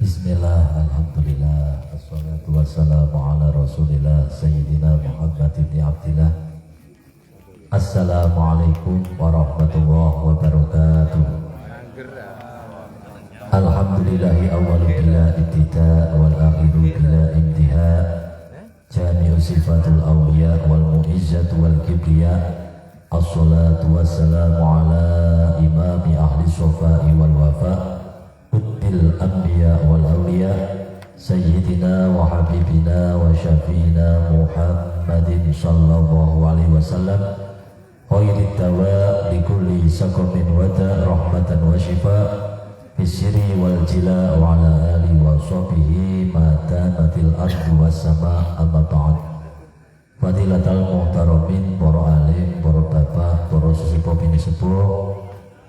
Bismillah, alhamdulillah, assalatu wassalamu ala rasulillah Sayyidina Muhammad ibn Abdillah. Assalamualaikum warahmatullahi wabarakatuh. Alhamdulillahi awwalu bila ibtida' wal akhiru bila intiha', jami'u sifatul awliya wal mu'izzatu wal kibriya. Assalatu wassalamu ala imami ahli sofa'i wal wafa' Qutbil anbiya wal awliya Sayyidina wa habibina wa syafi'ina Muhammadin sallallahu alaihi wasallam, khairid dawa likulli saqamin wada rahmatan wa shifa bisiri wal jila wa ala alihi wa sahbihi madanatil ardu was sama amma ba'd. Fadilatal muhtaramin, para alim, para bapak, para sesepuh bini sepuh,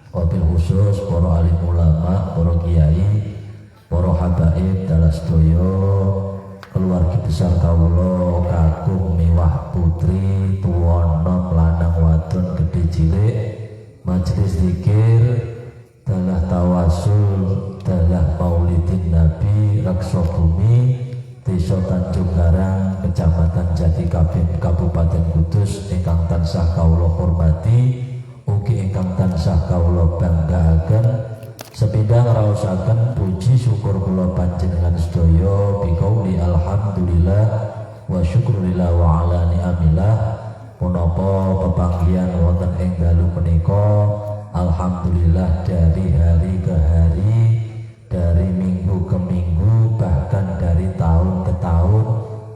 wabil khusus para alim ulama, para kiai, para habaib dalah sedaya keluarga besar kawula kakung miwah putri tuwa nom lanang wadon gedhe cilik, majelis zikir dalah tawasul dalah maulidin nabi raksa bumi Desa Tanjung Garang, Kecamatan Jatikabin, Kabupaten Kudus, ingkang tansah kawula hormati, ugi ingkang tansah kawula banggaaken, sepindhah ngraosaken puji syukur kula panjenengan sedaya biqauli alhamdulillah wa syukrulillah wa ala ni'amillah. Punapa pepanggihan wonten ing dalu menika, alhamdulillah dari hari ke hari, dari minggu ke minggu, bahkan dari tahun ke tahun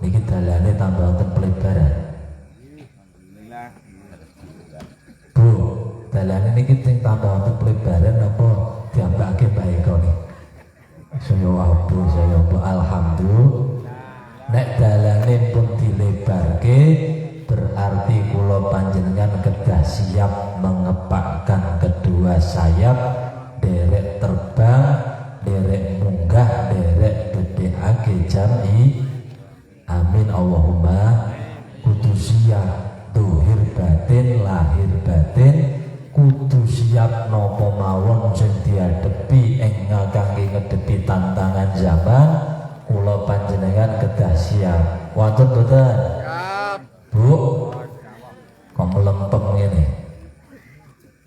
niki dalane tambah wonten pelebaran. Bu, dalane niki sing tambah wonten pelebaran apa diambake bae kene? Saya abu, saya abu, alhamdulillah. Nek dalane pun dilebarke berarti kula panjenengan kedah siap mengepakkan kedua sayap, derek terbang, derek munggah, derek bedheake jami. Amin Allahumma. Kudu siap dohir batin, lahir batin, kudu siap napa mawon sing diadepi ing kangge ngedepi tantangan zaman. Kula panjenengan kedah siap. Wonten boten? Bu, kok melempem ngene?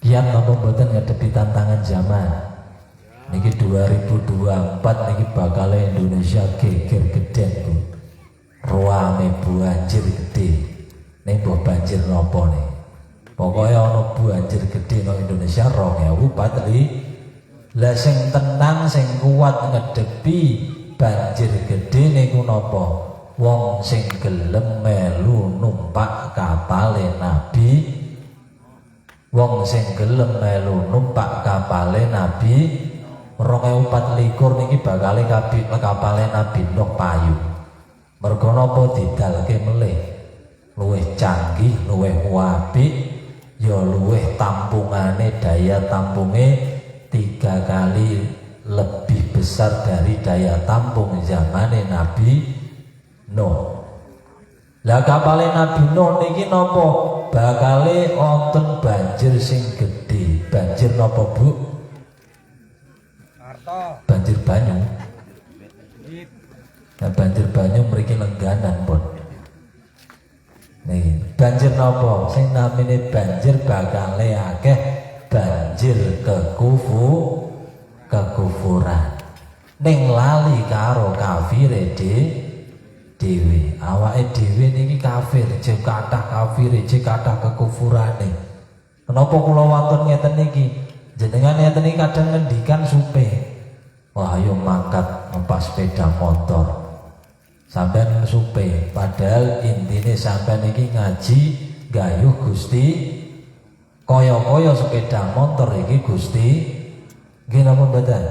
Kiat napa mboten ngadepi tantangan zaman? Niki 2024 niki bakal Indonesia geger geden, Bu. Ruame banjir gede. Ning mbok banjir napa nih? Pokoknya ana banjir gede nang Indonesia 2024. Lah sing tenang sing kuat ngadepi banjir gede niku napa? Wong sing gelem melu numpak kapale Nabi, wong sing gelem melu numpak kapale Nabi 2024 niki bakal kapale Nabi Nuh payu. Mergo napa didalke melih luwih canggih, luwih apik, ya luwih tampungane, daya tampunge 3 kali lebih besar dari daya tampung zamane Nabi Nuh. Lah kapale Nabi Nuh niki napa? Bakale wonten banjir sing gedhe. Banjir napa, Bu? Banjir banyu. Nah, banjir banyu mriki lengganan pun. Nih, banjir napa? Sing namine banjir bakale akeh banjir kekufuran. Ning lali karo kafire dhewe. Awake dhewe niki kafir, jek kathah kafire, jek kathah kekufurane. Kenapa kula wonten ngeten niki? Jenengan ngeten niki kadang ngendikan supe. Wah, ayo mangkat numpak sepeda motor. Sampeyan supe, padahal intine sampeyan iki ngaji gayuh Gusti. Kaya-kaya sepeda motor iki Gusti. Nggih napa mboten?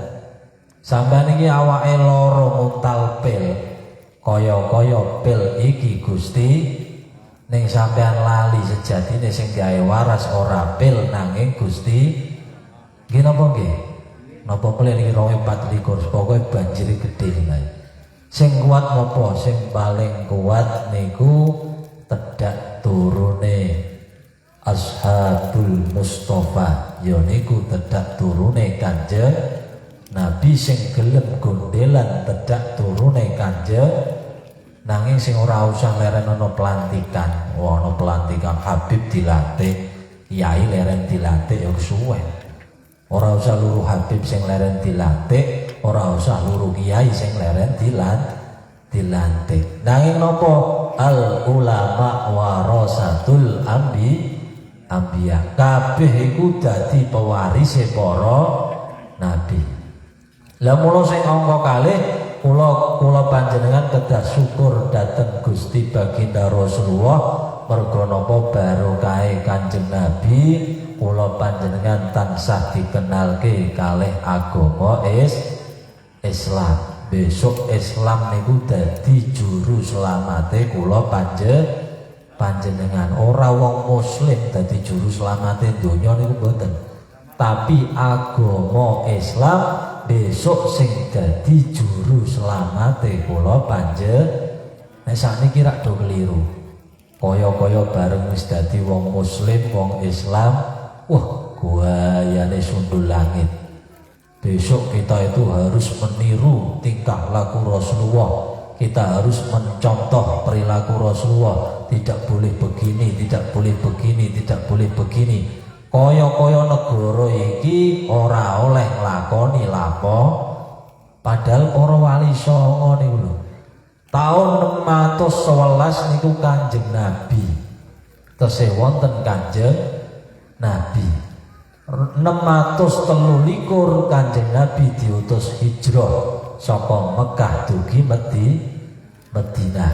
Sampeyan iki awake loro muntal pil. Kaya-kaya pil iki Gusti, ning sampean lali sejatine sing gawe waras ora pil nanging Gusti. Nggih napa nggih? Napa mleh niki 2024 pokoke banjir gedhe nggih. Sing kuat napa? Sing paling kuat niku tedak turune Ashabul Mustafa, ya niku tedak turune Kanjeng Nabi sing gelem gondelan tedak turune Kanjeng, nanging sing ora usah leren ana pelantikan. Ana pelantikan Habib dilantik, kiai leren dilantik ya suwe. Ora usah luru Habib sing leren dilantik, ora usah luru kiai sing leren dilantik. Nanging napa? Al ulama warasatul anbiya. Kabeh iku dadi pewarise para nabi. Lah mula sing angka kalih kula panjenengan kedah syukur dhateng Gusti Baginda Rasulullah merga napa barokahe Kanjeng Nabi kula panjenengan tansah dikenalke kalih agama Islam. Besok Islam niku dadi juru selamate kula panjenengan. Ora wong muslim dadi juru selamate donya niku mboten. Tapi agama Islam besok sing dadi juru selamate kula panjenengan. Nek sakniki rak do keliru. Kaya-kaya bareng wis dadi wong muslim, wong Islam, wah guayane sundul langit. Besok kita itu harus meniru tingkah laku Rasulullah. Kita harus mencontoh perilaku Rasulullah. Tidak boleh begini, tidak boleh begini, tidak boleh begini. Kaya-kaya negara iki ora oleh lakoni lapo. Padahal para wali songo niku lho. Tahun 611 niku Kanjeng Nabi. Tesih wonten Kanjeng Nabi. 623 Kanjeng Nabi diutus hijrah saka Mekah dugi Madinah.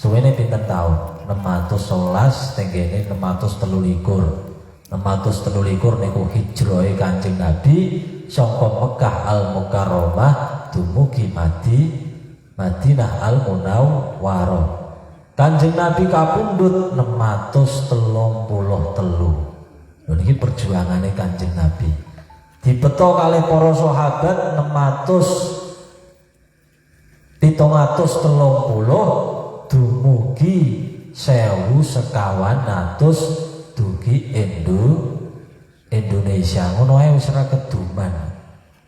Suwene pinten taun? 611 tenggene 623. 623 niku hijrahe Kanjeng Nabi saka Mekah Al-Mukarramah dumugi Madinah Al-Munawwarah. Kanjeng Nabi kapundhut 633. Niki perjuangane Kanjeng Nabi. Dibeto kalih para sahabat 730 dumugi 1100 dugi Indonesia. Ngono ae wis ora keduman.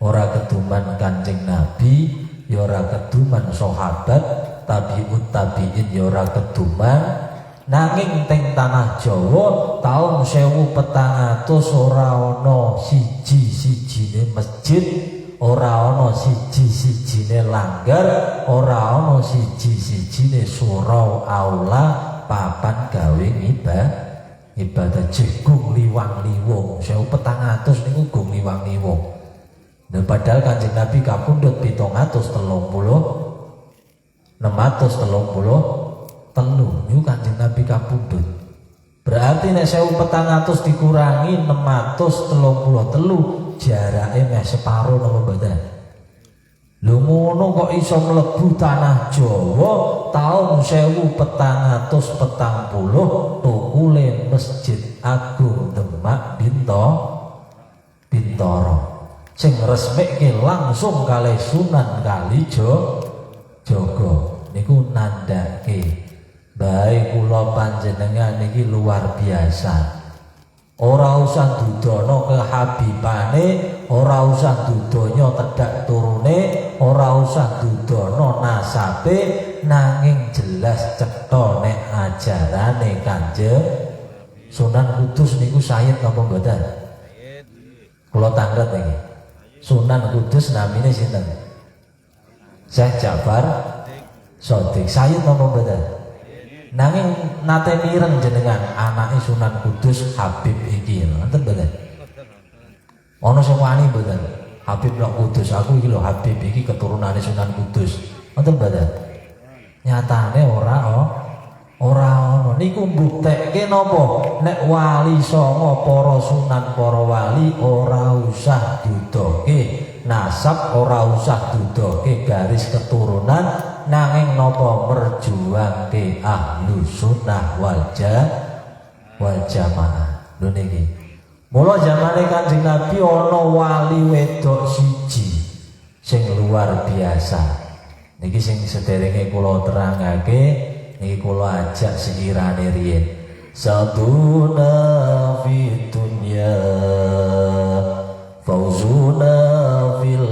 Ora keduman Kanjeng Nabi, ya ora keduman sahabat, tabi'ut tabi'in ya ora keduman. Nanging teng tanah Jawa taun 1400 ora ana siji-sijine masjid, ora ana siji-sijine langgar, ora ana siji-sijine surau aula papan gawe ibadah jegung liwang-liwung. 1400 niku gung liwang-liwung. Dan padahal Kanjeng Nabi kapundhut 630 niku Kanjeng Nabi kapundhut. Berarti nek 1400 dikurangi 633 jarake meh separo napa mboten? Lho ngono kok iso mlebu tanah Jawa taun 1440 tukule Masjid Agung Demak Bintoro sing resmikke langsung kalih Sunan Kalijaga niku nandhake baik kula panjenengan niki luar biasa. Ora usah dudono kehabibane, ora usah dudono tedak turune, ora usah dudono nasabe, nanging jelas cetha nek ajarane Kanjeng Sunan Kudus niku sayit napa mboten? Kula tanglet niki. Sunan Kudus namine sinten? Syekh Ja'far Shadiq. Sayit napa mboten? Nanging nate mireng jenengan anake Sunan Kudus Habib iki ngoten mboten? Ana sing wani mboten? Habib nok Kudus aku iki lho Habib iki keturunane Sunan Kudus. Ngoten mboten? Nyatane ora ana. Niku mbuktekke napa? Nek wali songo para sunan para wali ora usah dudoke nasab, ora usah dudoke garis keturunan, nanging napa merjuangke ahlu sunnah wal jamaah. Lho niki mula zamane Kanjeng Nabi ana wali wedok siji sing luar biasa. Niki sing sederenge kula terangake, niki kula ajak sekirane riyen. Saduna fi dunya fauzuna fil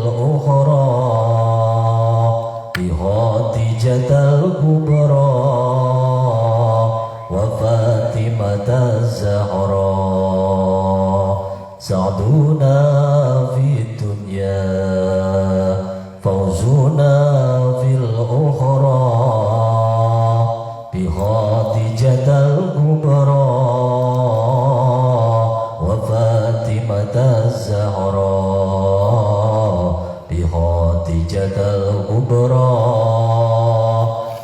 fid dunya fawzuna fil ukhra bi khadijatal kubra wa Fatimataz Zahra bi khadijatal kubra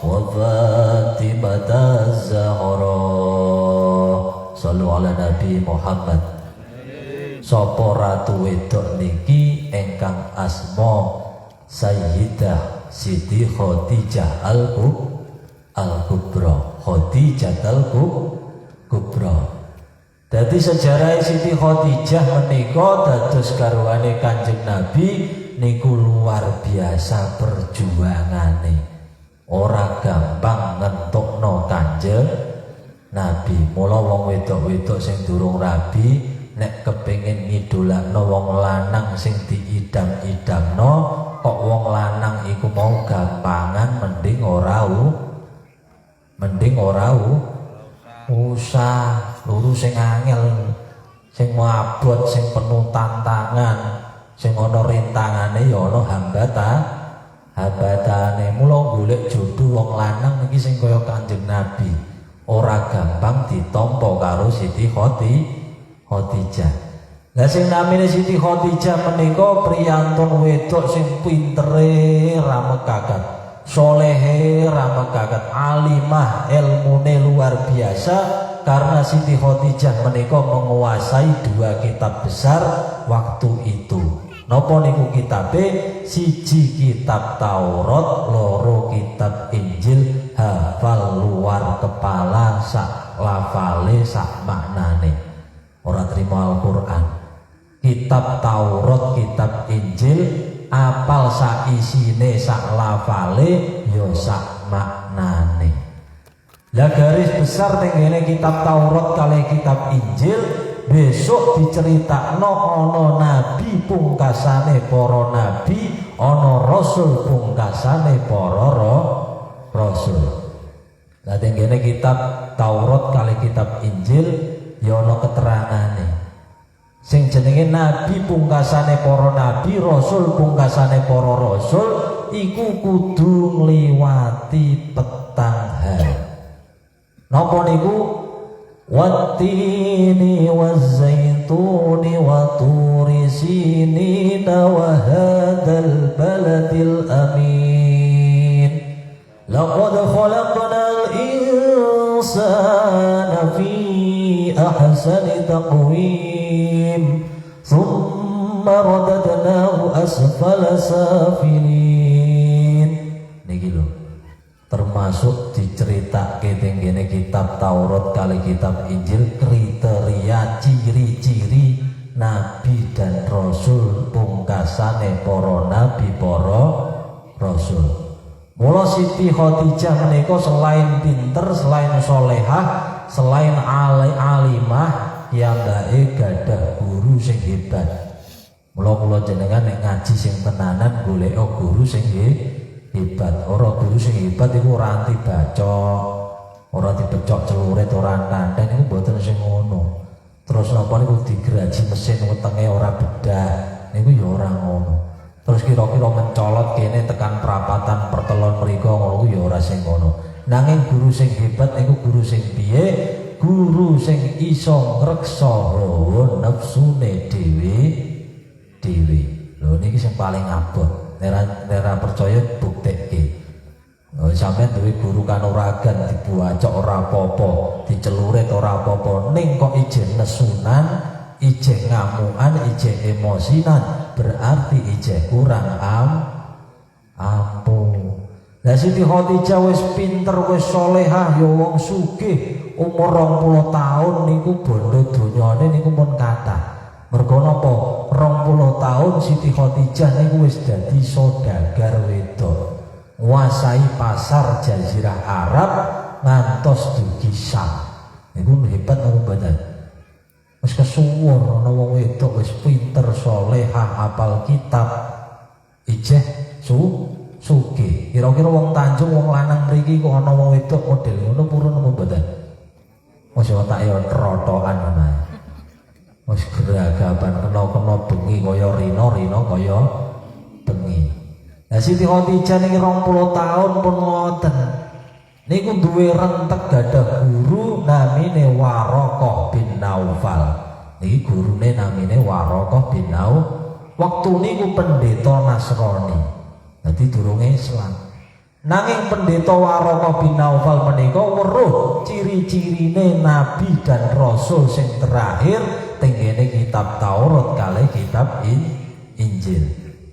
wa Fatimataz Zahra. Sallu ala Nabi Muhammad. Sapa ratu wedok niki engkang asma Sayyidah Siti Khadijah Al-Kubra. Khadijah Al-Kubra. Dadi sejarah Siti Khadijah menika dados garwane Kanjeng Nabi niku luar biasa perjuangane. Ora gampang ngentukno Kanjeng Nabi. Mula wong wedok-wedok sing durung rabi nek kepengin ngidolakno wong lanang sing diidam-idamno kok wong lanang iku mau gampangan mending ora usah luru sing angel sing abot sing penuh tantangan sing ana rintangane ya ana hambatane. Mula golek jodoh wong lanang iki sing kaya Kanjeng Nabi ora gampang ditampa karo Siti Khadijah. Lah sing namine Siti Khadijah menika priyantun wedok sing pintere ra mekakat, solehe ra mekakat, alimah, ilmune luar biasa karena Siti Khadijah menika menguasai 2 kitab besar waktu itu. Napa niku kitabe? Siji kitab Taurat, loro kitab Injil, hafal luar kepala sak lafale sak maknane. Ora trimo Al-Qur'an. Kitab Taurat, kitab Injil, apal sak isine sak lafale ya sak maknane. Lah garis besar tengene kitab Taurat kali kitab Injil besok diceritakno ana nabi pungkasane para nabi, ana rasul pungkasane para rasul. Lah tengene kitab Taurat kali kitab Injil ya ana keterangane. Sing jenenge nabi pungkasane para nabi, rasul pungkasane para rasul iku kudu ngliwati petang hari. Napa niku? Wattini wazzaituni wa turi sinina wa hadzal baladil amin. Laqad khalaqnal insana fi ahsani taqwim thumma radadnahu asfala safilin. Niki lho termasuk diceritake tenggene kitab Taurat kali kitab Injil kriteria ciri-ciri nabi dan rasul pungkasane para nabi para rasul. Mula Siti Khadijah menika selain pinter, selain solehah, selain alimah yang gadah guru sing hebat. Mula jenengan nek ngaji sing tenanan golek guru sing hebat. Ora guru sing hebat iku ora anti bacok, ora dibecok celurit, ora kandhen iku mboten sing ngono. Terus napa niku digraji mesin wetenge ora bedah niku ya ora ngono. Terus kira-kira mencolot kene tekan perapatan pertelon mriku ngono ya ora sing ngono. Nanging guru sing hebat niku guru sing piye? Guru sing iso ngreksa hawa nafsune dhewe. Lho niki sing paling abot. Nera percaya buktekke. Sampeyan duwe guru kanuragan dibuacok ora apa-apa, dicelurit ora apa-apa, ning kok ijen nesunan, ijen ngamukan, ijen emosinan, berarti ijen kurang ampun. Lah Siti Khadijah wis pinter, wis salehah, ya wong sugih, umur 20 tahun niku bondo donyane niku mun kathah. Mergo napa? 20 tahun Siti Khadijah niku wis dadi saudagar wedok. Nguasai pasar Jazirah Arab ngantos dugi Syam. Niku hebat napa mboten? Wis kesuwur ana wong wedok wis pinter, salehah, hafal kitab. Ijeh sugih. Kira-kira wong Tanjung, wong lanang mriki kok ana wong wedok model ngono purun napa mboten? Wis tak yo trotokan ngono. Wis geragapan kena bengi kaya rina kaya bengi. Lah Siti Khadijah niki 20 tahun pun ngoten. Niku duwe rentek gadah guru namine Waraqah bin Naufal. Niki gurune namine Waraqah bin Naufal. Waktu niku pendeta Nasrani. Dadi durunge Islam. Nanging pendeta Waraqah bin Naufal menika weruh ciri-cirine nabi dan rasul sing terakhir teng kene kitab Taurat kalih kitab Injil.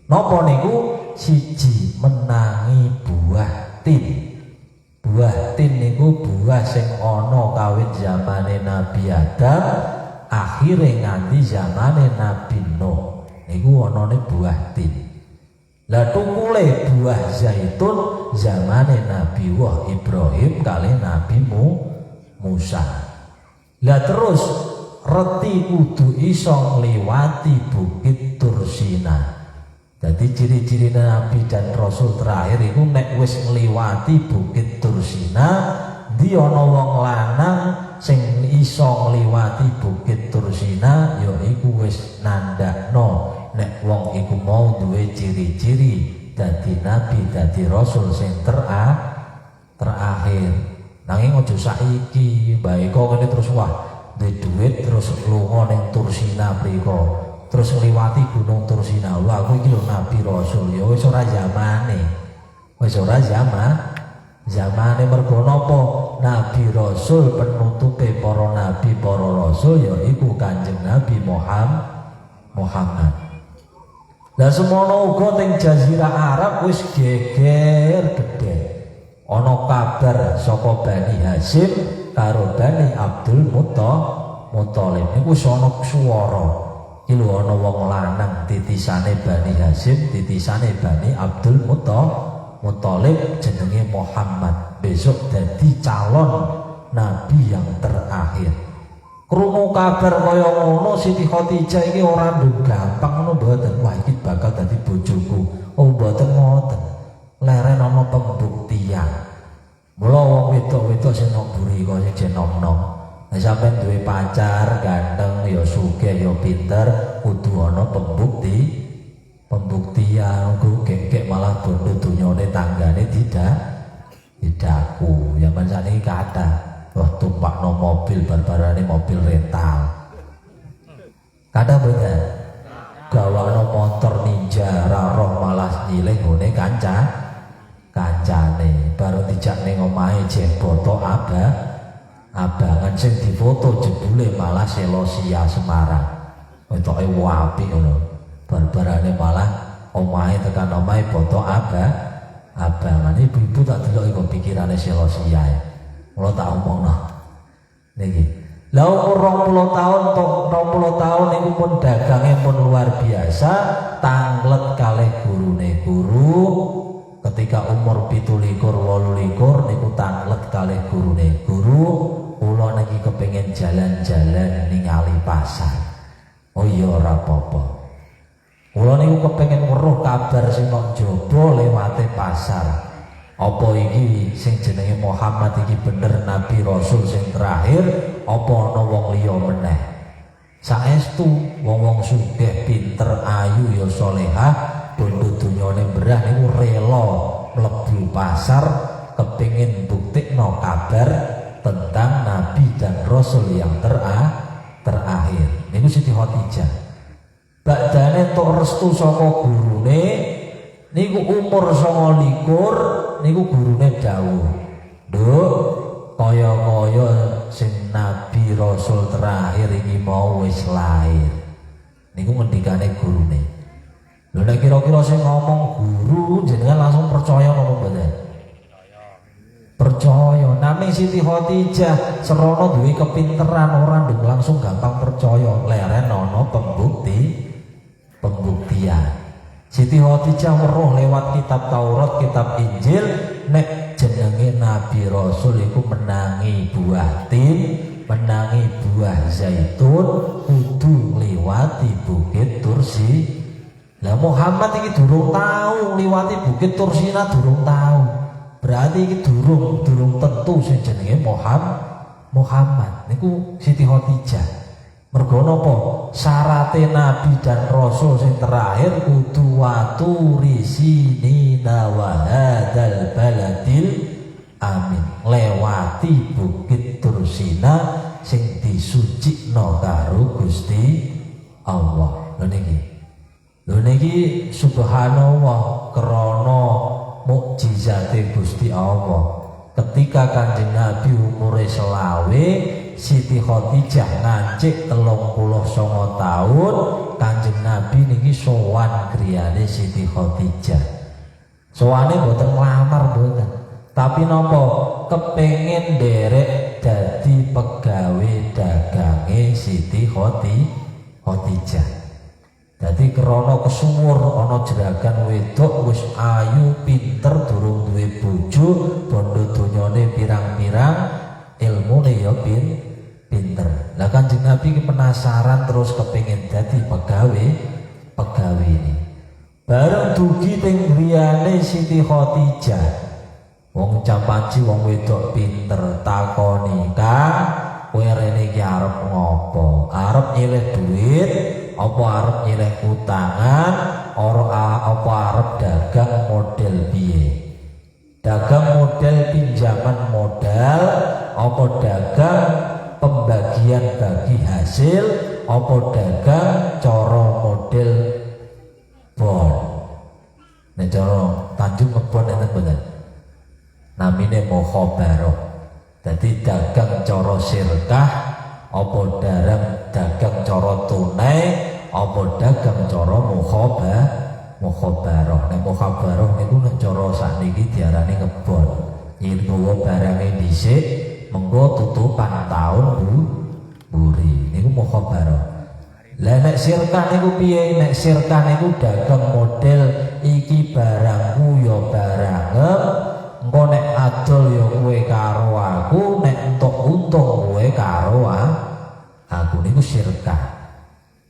Napa niku? Siji menangi buah tin. Buah tin niku buah sing ana kawit zamane Nabi Adam akhire nganti zamane Nabi Nuh. Niku anane buah tin. Lah tukule buah zaitun zamane Nabi Ibrahim kalih Nabi Musa. Lah terus reti kudu iso ngliwati bukit Tursina. Jadi ciri-ciri Nabi dan Rasul terakhir itu nek wis ngliwati bukit Tursina, di ana wong lanang sing iso ngliwati bukit Tursina ya iku wis nandakno nek wong iku mau duwe ciri-ciri dadi nabi dadi rasul sing terakhir. Nanging aja saiki bae kok ngene terus wah duwe duit terus lunga ning Tursina mriko terus ngliwati gunung Tursina. Wah aku iki lho nabi rasul ya wis ora zamane. Wis ora zamane mergo napa? Nabi rasul penutupe para nabi para rasul ya iku Kanjeng Nabi Muhammad. Lah semono uga teng jazirah Arab wis geger gedhe. Ana kabar saka Bani Hasyim karo Bani Abdul Muthalib. Niku ana swara. Iki lho ana wong lanang titisane Bani Hasyim, titisane Bani Abdul Muthalib jenenge Muhammad. Besok dadi calon nabi yang terakhir. Krungu kabar kaya ngono Siti Khadijah iki ora nduk gampang ngono mboten. Wah iki bakal dadi bojoku. Oh mboten ngoten. Leren ana pembuktian. Mula wong wedok-wedok sing nok buri kaya sing nom-nom. Nek sampeyan duwe pacar ganteng ya sugih ya pinter kudu ana pembuktian. Ku kek malah bondo dunyane tanggane didaku. Zaman sakniki kathah. Wah tumpakno mobil barbarane mobil rental. Kadang bener gawakno motor ninja roh malah nyilih ngene kancane baru dijak ning omahe jek foto abangan sing difoto jebule malah Selosia Semarang. Wetoke apik ngono. Barbarane malah omahe tekan omahe foto abangan. Ibu-ibu tak delok iku pikirane Selosia. Mula tak omongno niki. Lah umur 20 tahun niku pun dagange pun luar biasa, tanglet kalih gurune. Guru ketika umur 17 28 niku tanglet kalih gurune. Guru kula niki kepengin jalan-jalan ningali pasar. Oh iya ora apa-apa. Kula niku kepengin weruh kabar sing nang jaba lewate pasar. Apa iki sing jenenge Muhammad iki bener nabi rasul sing terakhir apa ana wong liya meneh? Saestu wong-wong sugih pinter ayu ya salehah bondo dunyane berah niku rela mlebu pasar kepengin buktikno kabar tentang nabi dan rasul yang terakhir. Niku Siti Khadijah. Badane tok restu saka gurune niku umur 29 niku gurune dawuh, "Nduk, kaya-kaya sing nabi rasul terakhir iki mau wis lair." Niku ngendikane gurune. Lho nek kira-kira sing ngomong guru jenengan langsung percaya napa mboten? Percaya. Nami Siti Khadijah serono duwe kepinteran ora nduk langsung gampang percaya. Leren ana pembuktian. Siti Khadijah weruh lewat kitab Taurat, kitab Injil nek jenenge Nabi Rasul iku menangi buah tin, menangi buah zaitun kudu ngliwati bukit Tursi. Lah Muhammad iki durung tahu ngliwati bukit Tursina, durung tahu. Berarti iki durung tentu sing jenenge Muhammad. Niku Siti Khadijah. Mergo napa? Syarate nabi dan rasul sing terakhir kudu waturi sinina wa hadzal baladil amin. Lewati bukit Tursina sing disucikno karo Gusti Allah. Lho niki subhanallah krana mukjizate Gusti Allah. Ketika Kanjeng Nabi umure selawe, Siti Khadijah ngancik 39 tahun, Kanjeng Nabi niki sowan griyane Siti Khadijah. Sowane mboten nglamar mboten. Tapi napa kepengin nderek dadi pegawe dagange Siti Khadijah. Dadi krana kesuwur ana jeragan wedok wis ayu, pinter, durung duwe bojo, bondo donyane pirang-pirang, ilmune ya pinter. Lah Kanjeng Nabi ki penasaran terus kepengin dadi pegawe ini. Bareng dugi teng griyane Siti Khadijah. Wong campanci wong wedok pinter takoni, "Kang, kowe rene iki arep ngopo? Arep nyilih duit apa arep nyilih utangan, apa arep dagang model piye? Dagang model pinjaman modal, apa dagang pembagian bagi hasil, apa dagang cara model bon?" Nek cara Tanjung Ngebon enten mboten? Namine mukhabarah. Dadi dagang cara sirkah, apa dagang cara tunai, apa dagang cara mukhabarah. Nek mukhabarah niku nek cara sakniki diarani ngebon. Yen gawa barange dhisik, mengko tutupan taun buri. Niku mukhabarah. Lah nek sirkah niku piye? Nek sirkah niku dagang model iki barangku ya barangem, engko nek adol ya kowe karo aku, nek entuk untung kowe karo aku. Niku sirkah.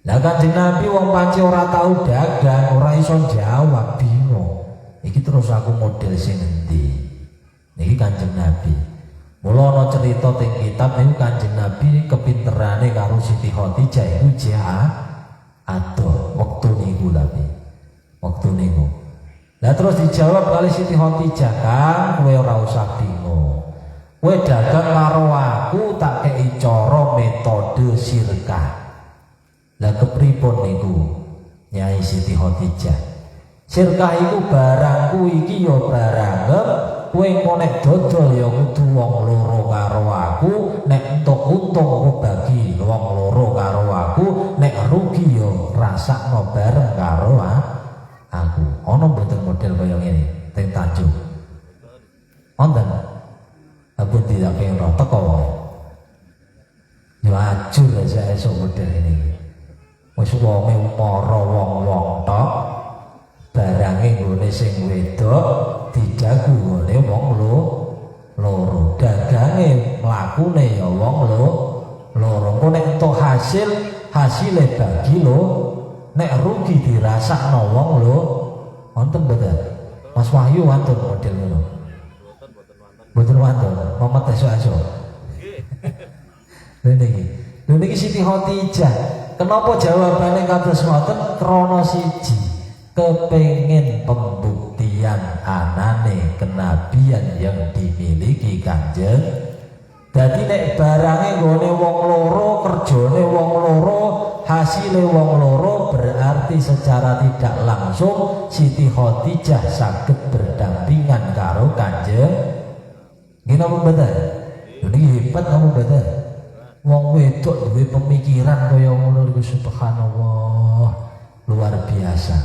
Lah Kanjeng Nabi wong panci ora tau dagang, ora iso jawab, bingung. Iki terus aku model sing endi? Niki Kanjeng Nabi. Mula ana cerita teng kitab niku Kanjeng Nabi kepinterane karo Siti Khadijah iku adoh wektu niku tapi. Wektu niku. Lah terus dijawab kali Siti Khadijah, "Kang, kowe ora usah bingung. Kowe dagang karo aku tak kei cara metode sirkah." Lah kepripun niku Nyai Siti Khadijah? Sirkah iku barangku iki ya barangem, kowe engko nek dodol ya kudu wong loro karo aku, nek entuk untung kowe bagi wong loro karo aku, nek rugi ya rasakno bareng karo aku. Ana mboten model kaya ngene teng Tanjung? Wonten. Aku tidak pengen teko wae. Ya ajur aja esuk model ini. Wis wonge para wong-wong tok, barange nggone sing wedok dijagu ngene wong loro. Dagange mlakune ya wong loro. Engko nek entuk hasile bagi nek rugi dirasakno wong wonten mboten? Mas Wahyu wonten model ngono? Mboten wonten. Mamat esuk-esuk. Lha niki Siti Khadijah. Kenapa jawabannya kados ngoten? Krana siji, kepengin pembuktian anane kenabian yang dimiliki Kanjeng. Dadi nek barange nggone wong loro, kerjane wong loro, hasile wong loro, berarti secara tidak langsung Siti Khadijah saged berdampingan karo Kanjeng. Nggih napa mboten? Niki hebat napa mboten? Wong wedok duwe pemikiran kaya ngono iku subhanallah, luar biasa.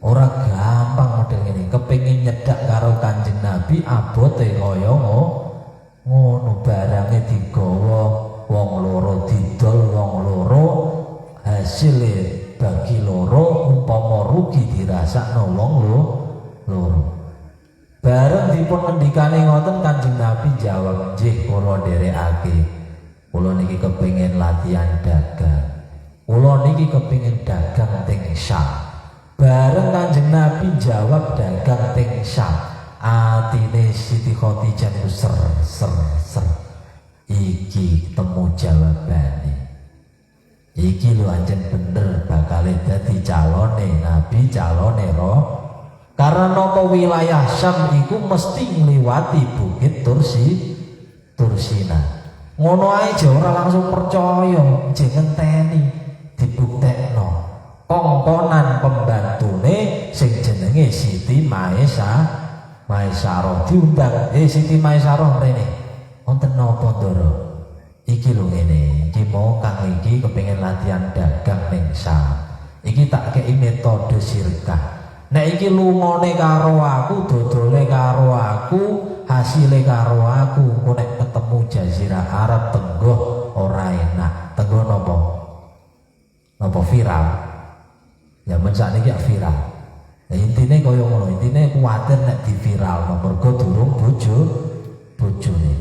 Ora gampang model ngene, kepengin nyedak karo Kanjeng Nabi abote kaya ngono, barange digawa wong loro, didol wong loro, hasile bagi loro, umpama rugi dirasakno wong loro. Bareng dipun ngendikane ngoten Kanjeng Nabi jawab, "Nggih kula nderekake. Kula niki kepengin latihan dagang. Kula niki kepengin dagang teng Syam." Bareng Kanjeng Nabi jawab dagang teng Syam, atine Siti Khadijah niku ser. Iki temu jawabane. iki lho anjen bener bakal dadi calone nabi, calone roh. Karena napa wilayah Syam iku mesti ngliwati bukit Tursina. Ngono ae aja ora langsung percaya, jek ngenteni dibuktekno. Kongkonan pembantune sing jenenge Siti Maisarah diundang, Siti Maisarah mrene. Wonten napa, Ndara? Iki lho ngene, iki mau kang iki kepengin latihan dagang ning Syam. Iki tak kei metode sirkah. Nek iki lungone karo aku, dodole karo aku, hasile karo aku, engko nek ketemu Jazirah Arab tenggoh ora enak. Tenggoh napa? Napa viral? Ya men sakniki viral. Ya intine kaya ngono, intine kuwatir nek diviralno mergo durung bojone.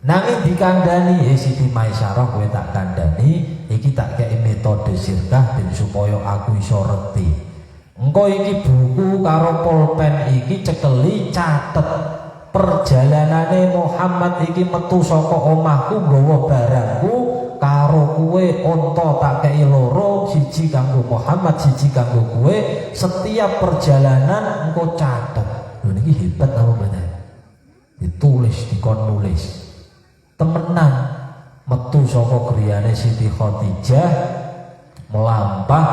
Nanging dikandani, Siti Maisarah kowe tak kandani, iki tak kei metode sirkah ben supaya aku iso reti. Engko iki buku karo pulpen iki cekeli catet perjalanane Muhammad iki metu saka omahku nggawa barangku karo kowe unta tak kei loro, siji kanggo Muhammad, siji kanggo kowe. Setiap perjalanan engko catet. Lho niki hebat apa mboten? Ditulis, dikon nulis. Temenan metu saka griyane Siti Khadijah melampah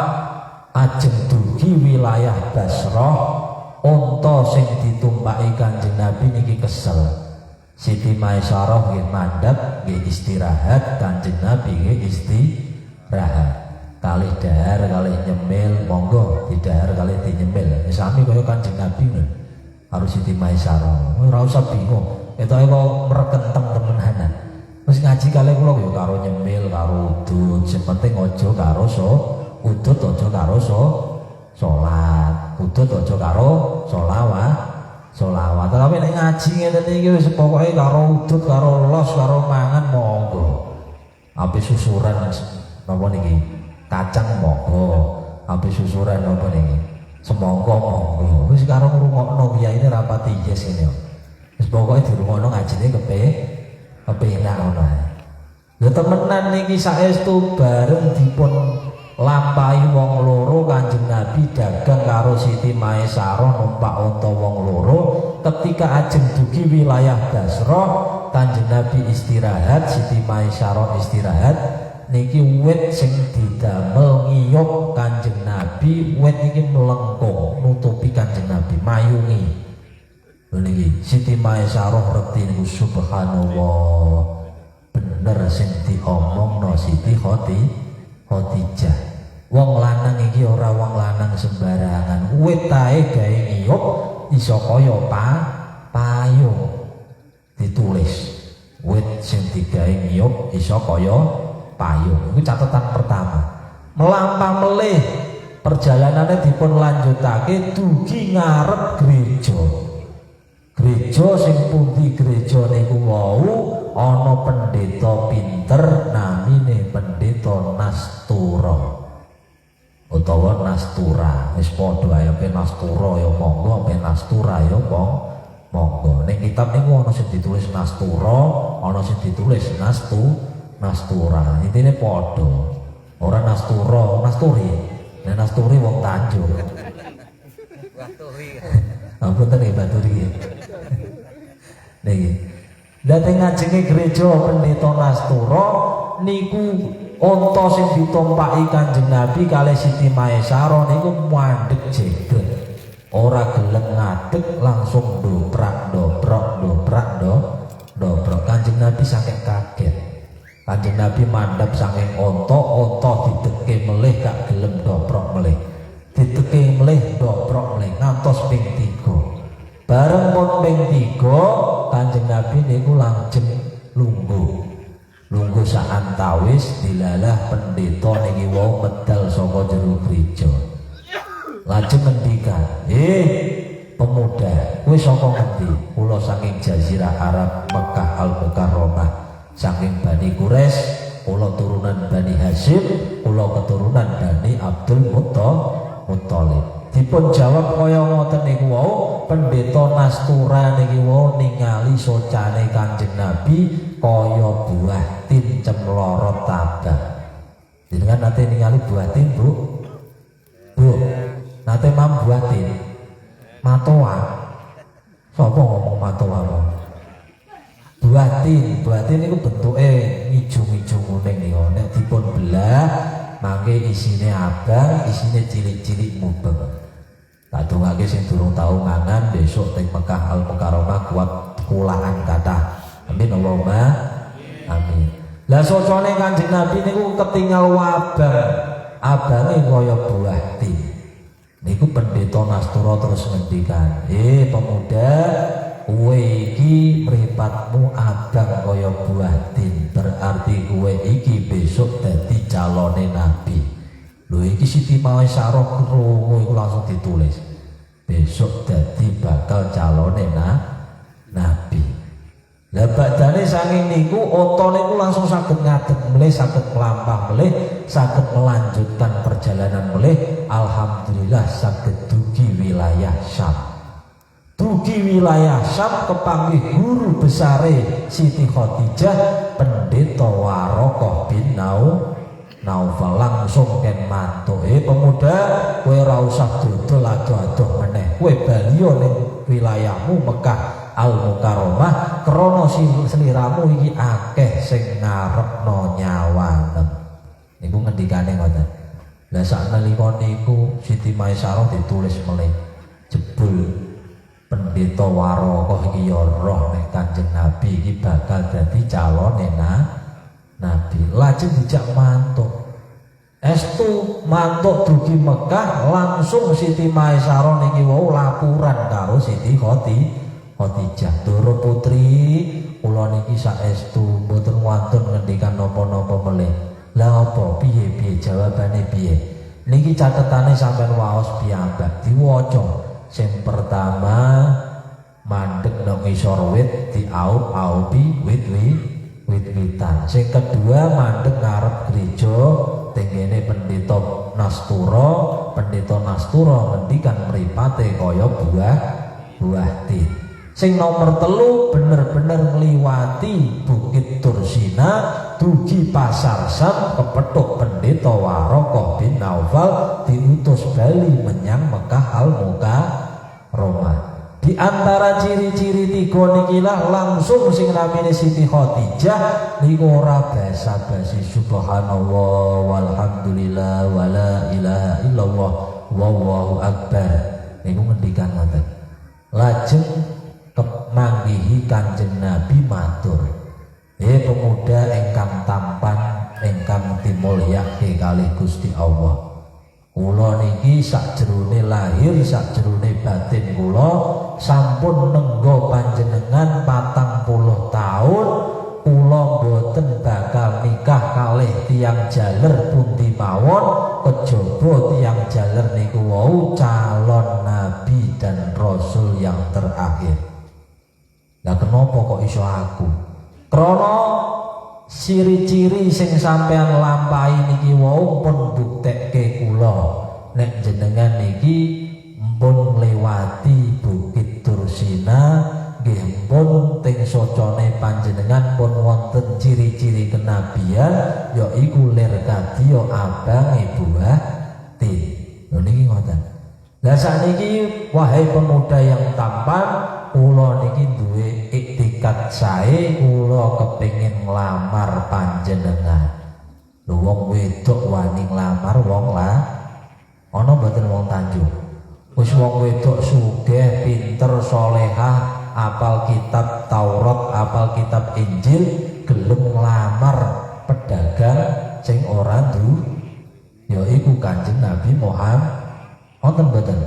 ajeng dugi wilayah Basrah. Unta sing ditumpaki Kanjeng Nabi niki kesel. Siti Maisarah nggih mandhap, nggih istirahat, Kanjeng Nabi nggih istirahat. Kalih dahar kalih nyemil, monggo didahar kalih dinyemil. Sami kaya Kanjeng Nabi lho. Harus Siti Maisarah. Ora usah bingung. Etoke kok mrekenteng temenanan. Wis ngaji kalih kula ya karo nyemil, karo udut. Sing penting aja karo udut, aja karo salat. Udut aja karo sholawat. Tapi nek ngaji ngene iki wis pokoke karo udut, karo los, karo mangan monggo. Ape susuran napa niki? Kacang monggo. Ape susuran napa niki? Semangka monggo. Wis karo ngrungokno kiyaine rapati yes ngene yo. Wis pokoke dirungokno ngajine kepenak ngono ae. Lha temenan niki saestu bareng dipun lampahi wong loro. Kanjeng Nabi dagang karo Siti Maisarah numpak unta wong loro. Ketika ajeng dugi wilayah Basrah, Kanjeng Nabi istirahat, Siti Maisarah istirahat. Niki wit sing didamel ngiyup Kanjeng Nabi, wit iki melengkung nutupi Kanjeng Nabi, mayungi. Niki Siti Maisarah rekti niku subhanallah. Bener sing diomongno Siti Khadijah. Wong lanang iki ora wong lanang sembarangan. Wit ae gawe ngiyup iso kaya payung. Ditulis wit sing digawe ngiyup iso kaya payung. Iku catatan pertama. Melampah melih perjalanannya dipun lanjutake dugi ngarep gereja. Gereja sing pundi gereja niku wau ana pendeta pinter namine Pendeta Nastura utawa Nastura. Wis padha ae ape Nastura ya monggo, ape Nastura ya monggo. Ning kitab niku ana sing ditulis Nastura, ana sing ditulis Nastura. Intine padha. Ora Nastura, Nasturi. Nek Nasturi wong Tanjung. Ampun nggih Baturi. Niki. Dateng ngajenge gereja Pendeta Nastura niku unta sing ditumpaki Kanjeng Nabi kalih Siti Maisarah niku mandeg jeger. Ora gelem ngadeg langsung dobrak. Kanjeng Nabi saking kaget. Kanjeng Nabi mandhap saking unta dideke melih gak gelem dobrok melih. Dideke melih dobrok melih ngantos ping 3. Bareng pun ping 3 Kanjeng Nabi niku langsung lungguh saantawis dilalah pendeta niki wau medal saka jero gereja. Lajeng ngendikan, pemuda, kowe saka ngendi? Kula saking Jazirah Arab Mekah Al-Mukarramah, saking Bani Quraisy, kula turunan Bani Hasyim, kula keturunan Bani Abdul Muthalib. Dipun jawab kaya ngoten niku wau, Pendeta Nastura niki wau ningali socane Kanjeng Nabi kaya buah tin cemlorot tabak. Jenengan nate ningali buatin, Bu? Bu, nate mam buatin. Matoa. Sapa ngomong matoa kok? Buatin itu bentuknya ijo-ijo kuning nih, nek dipun belah, mangke isine abang, isine cilik-cilik mubeng. Tak dongake sing durung tau ngangan besok teng Mekah Al Mukarramah kuat kulaan kata. Amin Allahumma amin. Lah socone Kanjeng Nabi niku ketinggal wabang, abange kaya buah tin. Niku pendeta Nastura terus ngendikan, pemuda, kowe iki mripatmu abang kaya buah tin, berarti kowe iki besok dadi calone nabi. Lho iki Siti Maisaroh krungu iku langsung ditulis. Besok dadi bakal calone nabi. Lah badane saking niku otone niku langsung saged ngadeg melih, saged mlampah melih, saged melanjutkan perjalanan melih. Alhamdulillah saged dugi wilayah Syam. Dugi wilayah Syam kepanggih guru besare Siti Khadijah Pendeta Warokoh bin Naufal langsung ken mantuk. Pemuda, kowe ora usah dodol adoh-adoh meneh. Kowe baliyo ning wilayahmu Mekah Al Mukarramah krana sliramu iki akeh sing ngarepno nyawanem. Niku ngendikane ngoten. Lah saknalika niku Siti Maisaroh ditulis melih. Jebul Pendeta Warokoh iki ya roh nek Kanjeng Nabi iki bakal dadi calone nabi. Lajeng dijak mantuk. Estu mantuk dugi Mekah, langsung Siti Maisaroh niki wau laporan karo Siti Khadijah. Doro putri, kula niki saestu mboten wonten ngendikan napa-napa melih. Lah apa piye jawabane piye? Niki catetane sampean waos piyambak diwaca. Sing pertama mandeg nang ngisor wit diaup-aupi wit-witan. Sing kedua mandeg ngarep gereja tenggene Pendeta Nastura. Pendeta Nastura ngendikan mripate kaya buah tin. Sing nomor telu bener-bener ngliwati Bukit Tursina dugi Pasar Sam kepethuk Pendeta Warokoh bin Naufal diutus bali menyang Mekah Al Mukarramah. Di antara ciri-ciri tiga nikilah langsung sing namine Siti Khadijah niku ora basa-basi subhanallah walhamdulillah wala ilaha illallah wallahu akbar. Niku ngendikan ngoten. Lajeng kemanggihi Kanjeng Nabi matur, pemuda ingkang tampan ingkang dimulyake kalih Gusti Allah, kula niki sakjerone lahir sakjerone batin kula sampun nenggo panjenengan 40 tahun kula boten bakal nikah kalih tiyang jaler pundi mawon kejaba tiyang jaler niku wau calon nabi dan rasul yang terakhir. Lah kenapa kok iso aku? Krana ciri-ciri sing sampean lampahi niki wau pun buktekke kula nek jenengan niki mpun ngliwati Bukit Tursina nggih pun teng socone panjenengan pun wonten ciri-ciri kenabian yaiku lir kadya abange buah tin. Lho niki ngoten. Lah sakniki wahai pemuda yang tampan, kula niki duwe iktikat sae, kula kepengin nglamar panjenengan. Lho wong wedok wani nglamar wong ana mboten wong Tanjung. Wis wong wedok sugih, pinter, salehah, apal kitab Taurat, apal kitab Injil, gelem nglamar pedagang sing ora duwe yaiku Kanjeng Nabi Muhammad. Wonten mboten?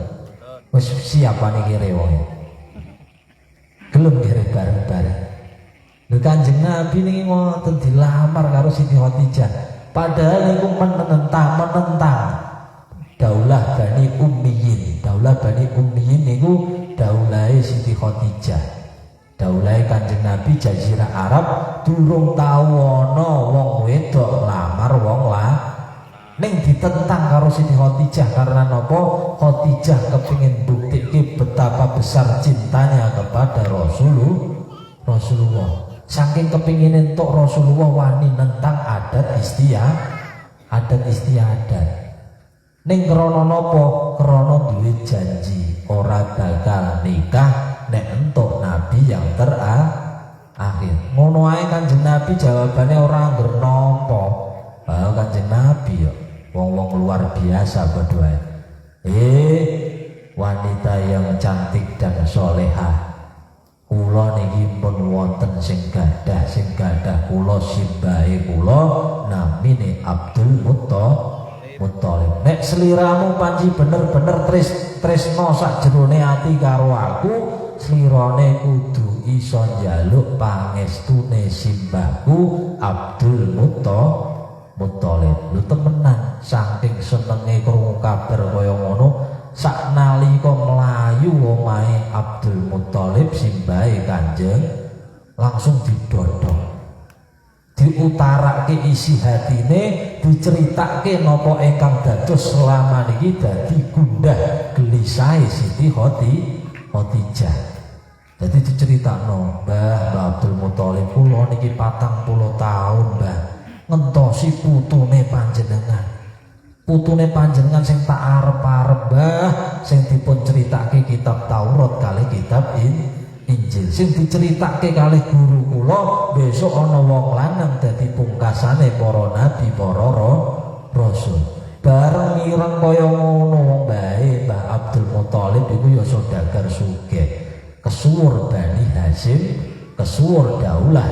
Wis siap niki rewoke. Gelem kire bareng-bareng. Lho Kanjeng Nabi niki ngoten dilamar karo Siti Khadijah. Padahal niku menentang daulah Bani Ummiyin. Daulah Bani Ummiyin niku daulahe Siti Khadijah. Daulahe Kanjeng Nabi Jazirah Arab durung tau ana wong wedok nglamar wong ning ditentang karo Siti Khadijah karena napa? Khadijah kepingin buktikan betapa besar cintanya kepada Rasulullah. Saking kepingin entuk Rasulullah wani nentang adat adat istiadat. Ning krana napa? Krana duwe janji ora bakal nikah nek entuk nabi yang terakhir. Ngono ae Kanjeng Nabi jawabane ora ngger napa. Kanjeng Nabi yo wong-wong luar biasa berdua. Wanita yang cantik dan solehah, kula niki pun wonten sing gadah kula simbahe kula namine Abdul Muthalib. Nek sliramu panci bener-bener tresno sak jerone ati karo aku, slirane kudu iso njaluk pangestune simbahku Abdul Muthalib. Lho temenan saking senenge krungu kabar kaya ngono, sak nalika mlayu omahe Abdul Muthalib simbahe Kanjeng langsung didodong, diutarake isi hatine, diceritake napa ingkang dados selama niki dadi gundah gelisahe Siti Khadijah. Dadi diceritakno, Mbah Abdul Muthalib kula niki 40 taun Mbah ngentosi putune panjenengan. Putune panjenengan sing tak arep-arep Mbah, sing dipun critakake kitab Taurat kali kitab Injil, sing diceritake kalih guru kula, besok ana wong lanang dadi pungkasane para nabi, para rasul. Bareng mireng kaya ngono wong bae Mbah Abdul Muthalib iku ya saudagar sugih. Kesuwur Bani Hasyim, kesuwur Daulah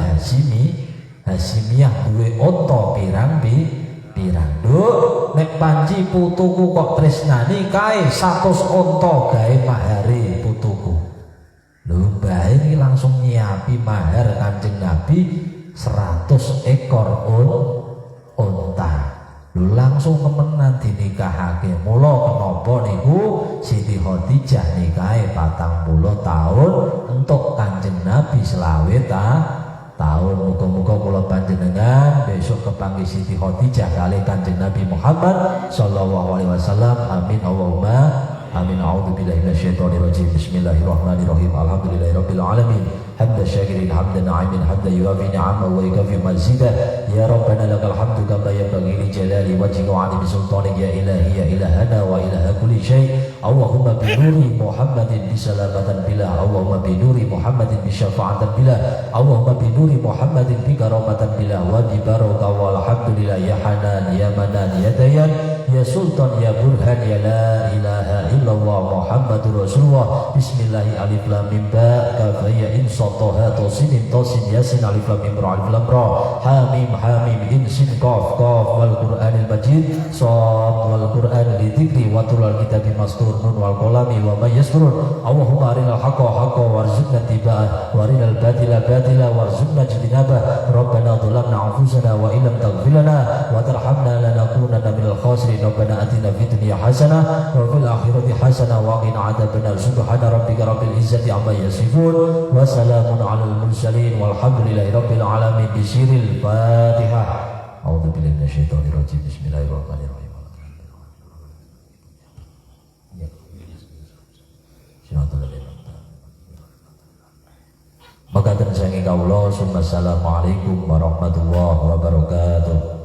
Hasyimiyah duwe unta pirang-pirang. Nduk, nek panci putuku kok tresnani kae 100 unta gawe mahare putuku. Lho mbah iki langsung nyiapi mahar Kanjeng Nabi 100 ekor unta. Lho langsung kemenan dinikahake. Mula kenapa niku Siti Khadijah nikahe 40 tahun untuk Kanjeng Nabi selawe tahun. Muga-muga kula panjenengan besok kepanggih Siti Khadijah kali Kanjeng Nabi Muhammad sallallahu alaihi wasallam. Amin Allahumma amin. A'udzubillahi minasyaitonir rajim. Bismillahirrahmanirrahim. Alhamdulillahirabbil alamin. Hamdan syakirin hamdan na'imin hamdan yuwafi ni'amahu wa yukafi mazidah. Ya Rabbana lakal hamdu kama yanbaghi li jalali wajhika wa 'azimi sultanik ya ilahi ya ilahana wa ilaha kulli syai'. Allahumma bi nuri Muhammadin bi salamatan bila. Allahumma bi nuri Muhammadin bi syafa'atan bila. Allahumma bi nuri Muhammadin bi karamatan bila wa bi baraka walhamdulillah ya Hanan ya Manan ya Dayan ya Sultan ya Burhan ya la ilaha illallah Muhammadur Rasulullah. Bismillahi alif lam mim ba kaf ya in Toha tosin tosin yasin alif lam mim ra alif lam ra hamim in sin qaf wal qur'anil majid sad wal qur'an li dzikri wa tulal kitabi mastur nun wal qalami wa may yasrun. Allahumma arinal haqqa warzuqna tiba'ah wa arinal batila warzuqna jtinabah. Rabbana dhalamna anfusana wa illam taghfir lana wa tarhamna lanakunanna minal khasirin. Rabbana atina fid dunya hasanah wa fil akhirati hasanah wa qina adzabannar. Subhana rabbika rabbil izzati amma yasifun wa salamun alal mursalin walhamdulillahi rabbil alamin. Bisiril Fatihah. A'udzubillahi minasyaitonir rajim. Bismillahirrahmanirrahim. Maka dan sayangi kaulah. Assalamualaikum warahmatullahi wabarakatuh.